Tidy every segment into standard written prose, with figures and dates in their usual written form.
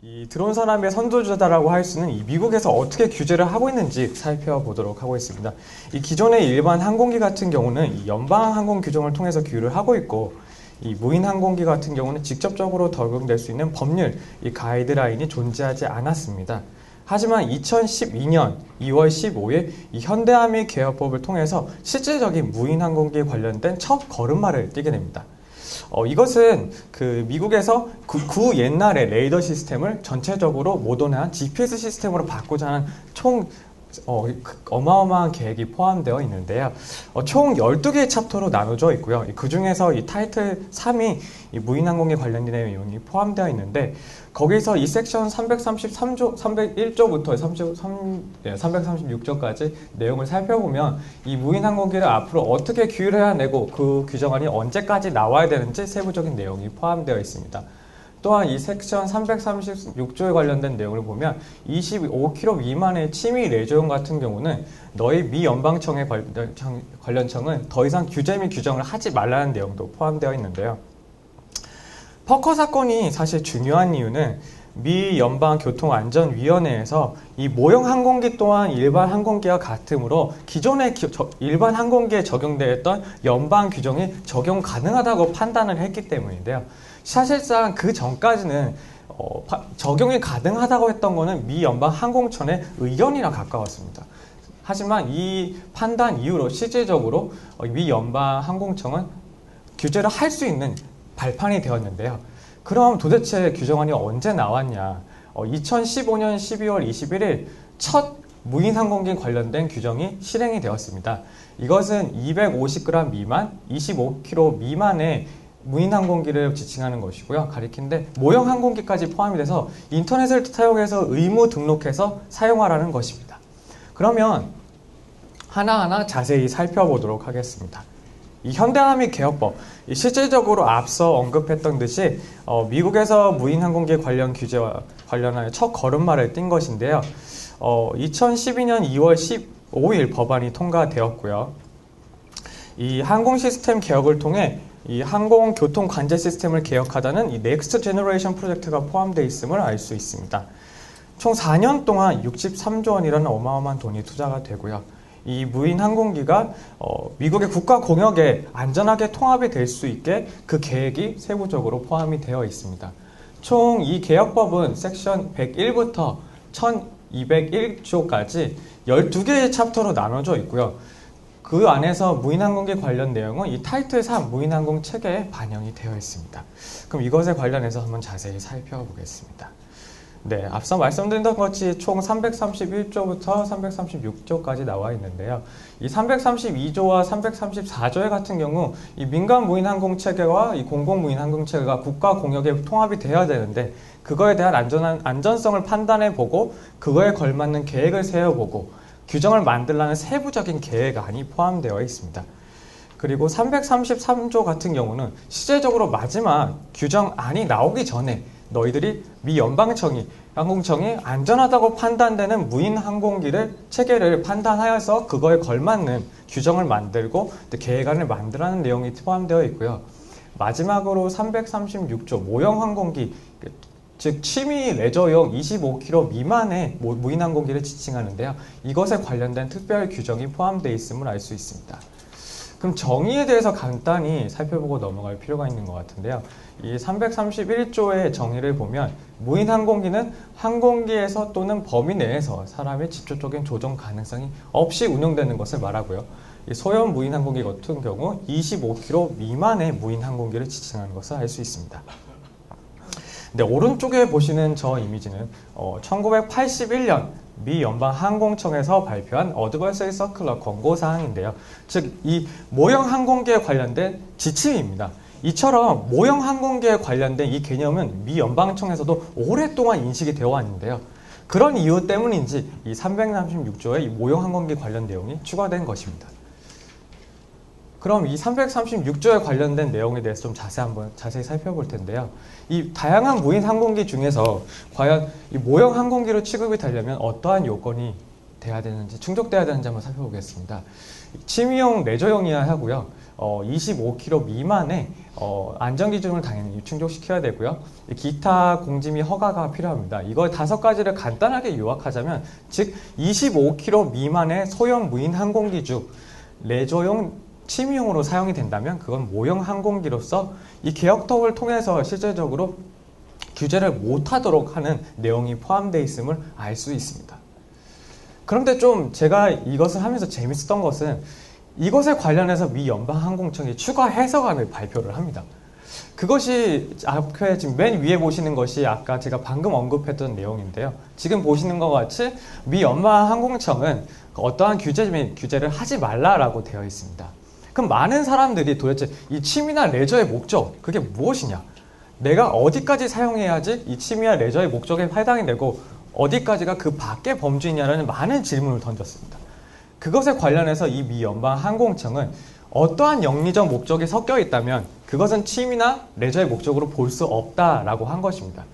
이 드론 산업의 선도주자라고 할 수는 이 미국에서 어떻게 규제를 하고 있는지 살펴보도록 하고 있습니다. 이 기존의 일반 항공기 같은 경우는 이 연방 항공 규정을 통해서 규율을 하고 있고, 이 무인 항공기 같은 경우는 직접적으로 적용될 수 있는 법률, 이 가이드라인이 존재하지 않았습니다. 하지만 2012년 2월 15일 이 현대아미 개혁법을 통해서 실질적인 무인 항공기에 관련된 첫 걸음마를 띄게 됩니다. 이것은 그 미국에서 구 옛날의 레이더 시스템을 전체적으로 모던한 GPS 시스템으로 바꾸자 하는 총 어마어마한 계획이 포함되어 있는데요. 총 12개의 챕터로 나눠져 있고요. 그 중에서 이 타이틀 3이 이 무인항공에 관련된 내용이 포함되어 있는데, 거기서 이 섹션 333조, 301조부터 336조까지 내용을 살펴보면 이 무인항공기를 앞으로 어떻게 규율해야 내고 그 규정안이 언제까지 나와야 되는지 세부적인 내용이 포함되어 있습니다. 또한 이 섹션 336조에 관련된 내용을 보면 25km 미만의 취미 레저용 같은 경우는 너희 미 연방청의 관련청은 더 이상 규제 및 규정을 하지 말라는 내용도 포함되어 있는데요. 퍼커 사건이 사실 중요한 이유는 미 연방교통안전위원회에서 이 모형 항공기 또한 일반 항공기와 같으므로 기존의 일반 항공기에 적용되었던 연방 규정이 적용 가능하다고 판단을 했기 때문인데요. 사실상 그 전까지는 적용이 가능하다고 했던 것은 미 연방 항공청의 의견이랑 가까웠습니다. 하지만 이 판단 이후로 실질적으로 미 연방 항공청은 규제를 할 수 있는 발판이 되었는데요. 그럼 도대체 규정안이 언제 나왔냐? 2015년 12월 21일 첫 무인 항공기 관련된 규정이 실행이 되었습니다. 이것은 250g 미만, 25km 미만의 무인 항공기를 지칭하는 것이고요. 가리키는데 모형 항공기까지 포함이 돼서 인터넷을 사용해서 의무 등록해서 사용하라는 것입니다. 그러면 하나하나 자세히 살펴보도록 하겠습니다. 이 현대아미 개혁법, 실질적으로 앞서 언급했던 듯이 미국에서 무인 항공기 관련 규제와 관련하여 첫 걸음마를 띈 것인데요. 2012년 2월 15일 법안이 통과되었고요. 이 항공 시스템 개혁을 통해 이 항공 교통 관제 시스템을 개혁하다는 이 넥스트 제너레이션 프로젝트가 포함되어 있음을 알 수 있습니다. 총 4년 동안 63조 원이라는 어마어마한 돈이 투자가 되고요. 이 무인 항공기가 미국의 국가 공역에 안전하게 통합이 될 수 있게 그 계획이 세부적으로 포함이 되어 있습니다. 총 이 개혁법은 섹션 101부터 1201조까지 12개의 챕터로 나눠져 있고요. 그 안에서 무인항공기 관련 내용은 이 타이틀 3 무인항공 체계에 반영이 되어 있습니다. 그럼 이것에 관련해서 한번 자세히 살펴보겠습니다. 네, 앞서 말씀드린 것 같이 총 331조부터 336조까지 나와 있는데요. 이 332조와 334조 같은 경우 이 민간 무인 항공 체계와 이 공공 무인 항공 체계가 국가 공역에 통합이 되어야 되는데, 그거에 대한 안전성을 판단해 보고 그거에 걸맞는 계획을 세워보고 규정을 만들라는 세부적인 계획안이 포함되어 있습니다. 그리고 333조 같은 경우는 실제적으로 마지막 규정안이 나오기 전에 너희들이 미 연방청이 항공청이 안전하다고 판단되는 무인 항공기를 체계를 판단하여서 그거에 걸맞는 규정을 만들고 계획안을 만들라는 내용이 포함되어 있고요. 마지막으로 336조 모형 항공기, 즉 취미 레저용 25km 미만의 무인 항공기를 지칭하는데요. 이것에 관련된 특별 규정이 포함되어 있음을 알 수 있습니다. 그럼 정의에 대해서 간단히 살펴보고 넘어갈 필요가 있는 것 같은데요. 이 331조의 정의를 보면 무인 항공기는 항공기에서 또는 범위 내에서 사람의 직접적인 조종 가능성이 없이 운영되는 것을 말하고요. 이 소형 무인 항공기 같은 경우 25km 미만의 무인 항공기를 지칭하는 것을 알 수 있습니다. 네, 오른쪽에 보시는 저 이미지는 1981년 미 연방 항공청에서 발표한 어드바이저리 서큘러 권고 사항인데요. 즉, 이 모형 항공기에 관련된 지침입니다. 이처럼 모형 항공기에 관련된 이 개념은 미 연방청에서도 오랫동안 인식이 되어 왔는데요. 그런 이유 때문인지 이 336조의 이 모형 항공기 관련 내용이 추가된 것입니다. 그럼 이 336조에 관련된 내용에 대해서 좀 자세히 살펴볼 텐데요. 이 다양한 무인 항공기 중에서 과연 이 모형 항공기로 취급이 되려면 어떠한 요건이 돼야 되는지, 충족돼야 되는지 한번 살펴보겠습니다. 취미용 레저용이어야 하고요. 25km 미만의 안전기준을 당연히 충족시켜야 되고요. 기타 공지 및 허가가 필요합니다. 이거 5가지를 간단하게 요약하자면, 즉 25km 미만의 소형 무인 항공기 중 레저용, 취미용으로 사용이 된다면 그건 모형 항공기로서 이 개혁법을 통해서 실제적으로 규제를 못하도록 하는 내용이 포함되어 있음을 알 수 있습니다. 그런데 좀 제가 이것을 하면서 재밌었던 것은 이것에 관련해서 미 연방항공청이 추가 해석안을 발표를 합니다. 그것이 앞에 지금 맨 위에 보시는 것이 아까 제가 방금 언급했던 내용인데요. 지금 보시는 것 같이 미 연방항공청은 어떠한 규제를 하지 말라라고 되어 있습니다. 그럼 많은 사람들이 도대체 이 취미나 레저의 목적, 그게 무엇이냐? 내가 어디까지 사용해야지 이 취미와 레저의 목적에 해당이 되고 어디까지가 그 밖의 범주이냐라는 많은 질문을 던졌습니다. 그것에 관련해서 이 미 연방항공청은 어떠한 영리적 목적이 섞여 있다면 그것은 취미나 레저의 목적으로 볼 수 없다라고 한 것입니다.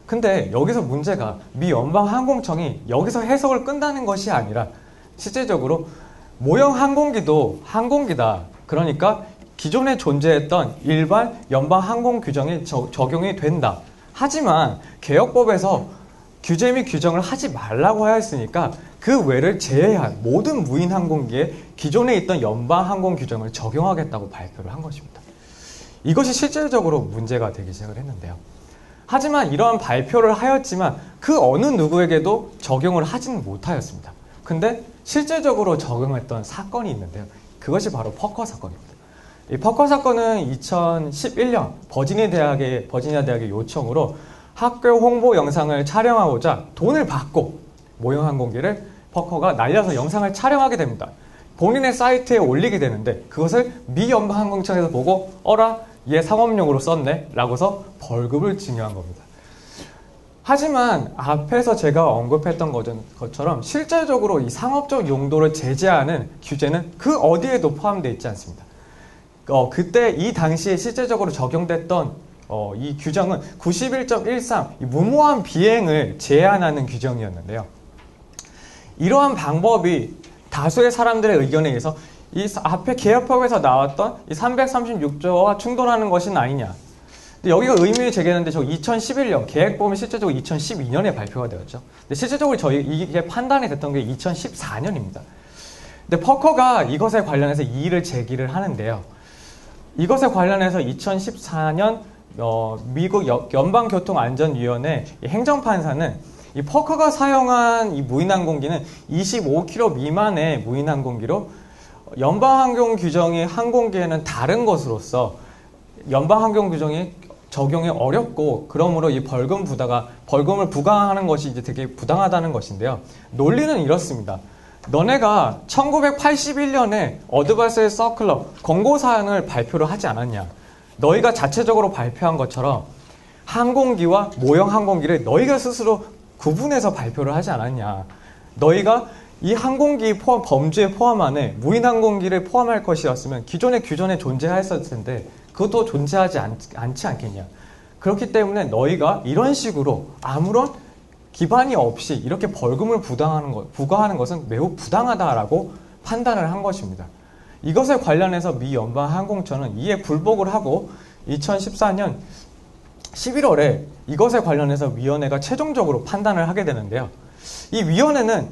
근데 여기서 문제가 미 연방항공청이 여기서 해석을 끈다는 것이 아니라 실제적으로 모형 항공기도 항공기다. 그러니까 기존에 존재했던 일반 연방 항공 규정이 적용이 된다. 하지만 개혁법에서 규제 및 규정을 하지 말라고 하였으니까 그 외를 제외한 모든 무인 항공기에 기존에 있던 연방 항공 규정을 적용하겠다고 발표를 한 것입니다. 이것이 실질적으로 문제가 되기 시작을 했는데요. 하지만 이러한 발표를 하였지만 그 어느 누구에게도 적용을 하지는 못하였습니다. 근데 실질적으로 적용했던 사건이 있는데요. 그것이 바로 퍼커 사건입니다. 이 퍼커 사건은 2011년 버지니아 대학의 요청으로 학교 홍보 영상을 촬영하고자 돈을 받고 모형 항공기를 퍼커가 날려서 영상을 촬영하게 됩니다. 본인의 사이트에 올리게 되는데 그것을 미 연방항공청에서 보고 어라? 얘 상업용으로 썼네? 라고서 벌금을 증여한 겁니다. 하지만 앞에서 제가 언급했던 것처럼 실제적으로 이 상업적 용도를 제재하는 규제는 그 어디에도 포함되어 있지 않습니다. 그때 이 당시에 실제적으로 적용됐던 이 규정은 91.13 무모한 비행을 제한하는 규정이었는데요. 이러한 방법이 다수의 사람들의 의견에 의해서 이 앞에 개혁법에서 나왔던 이 336조와 충돌하는 것은 아니냐. 근데 여기가 의문이 제기했는데 저 2011년 계획법은 실제적으로 2012년에 발표가 되었죠. 근데 실제적으로 이게 판단이 됐던 게 2014년입니다. 근데 퍼커가 이것에 관련해서 이의를 제기를 하는데요. 이것에 관련해서 2014년 미국 연방교통안전위원회 행정판사는 이 퍼커가 사용한 이 무인항공기는 25km 미만의 무인항공기로 연방항공 규정이 항공기에는 다른 것으로서 연방항공 규정이 적용이 어렵고 그러므로 이 벌금을 부과하는 것이 이제 되게 부당하다는 것인데요. 논리는 이렇습니다. 너네가 1981년에 어드바이저리 서큘러 권고사항을 발표를 하지 않았냐. 너희가 자체적으로 발표한 것처럼 항공기와 모형 항공기를 너희가 스스로 구분해서 발표를 하지 않았냐. 너희가 이 항공기 범주에 포함 안에 무인 항공기를 포함할 것이었으면 기존의 규정에 존재했을 텐데 그것도 존재하지 않지 않겠냐. 그렇기 때문에 너희가 이런 식으로 아무런 기반이 없이 이렇게 벌금을 부과하는 것은 매우 부당하다라고 판단을 한 것입니다. 이것에 관련해서 미 연방항공청은 이에 불복을 하고 2014년 11월에 이것에 관련해서 위원회가 최종적으로 판단을 하게 되는데요. 이 위원회는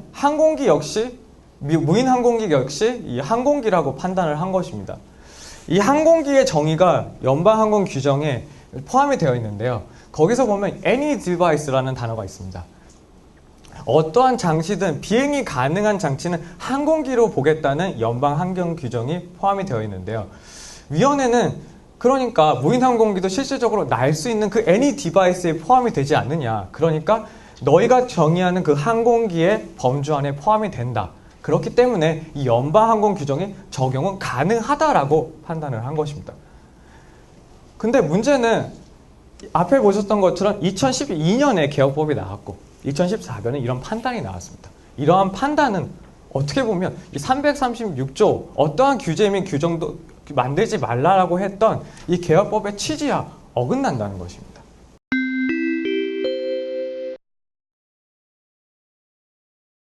무인 항공기 역시 이 항공기라고 판단을 한 것입니다. 이 항공기의 정의가 연방항공 규정에 포함이 되어 있는데요. 거기서 보면 any device라는 단어가 있습니다. 어떠한 장치든 비행이 가능한 장치는 항공기로 보겠다는 연방항공 규정이 포함이 되어 있는데요. 위원회는 그러니까 무인 항공기도 실질적으로 날 수 있는 그 any device에 포함이 되지 않느냐. 그러니까 너희가 정의하는 그 항공기의 범주 안에 포함이 된다. 그렇기 때문에 이 연방항공 규정이 적용은 가능하다라고 판단을 한 것입니다. 근데 문제는 앞에 보셨던 것처럼 2012년에 개혁법이 나왔고 2014년에 이런 판단이 나왔습니다. 이러한 판단은 어떻게 보면 이 336조 어떠한 규제 및 규정도 만들지 말라라고 했던 이 개혁법의 취지와 어긋난다는 것입니다.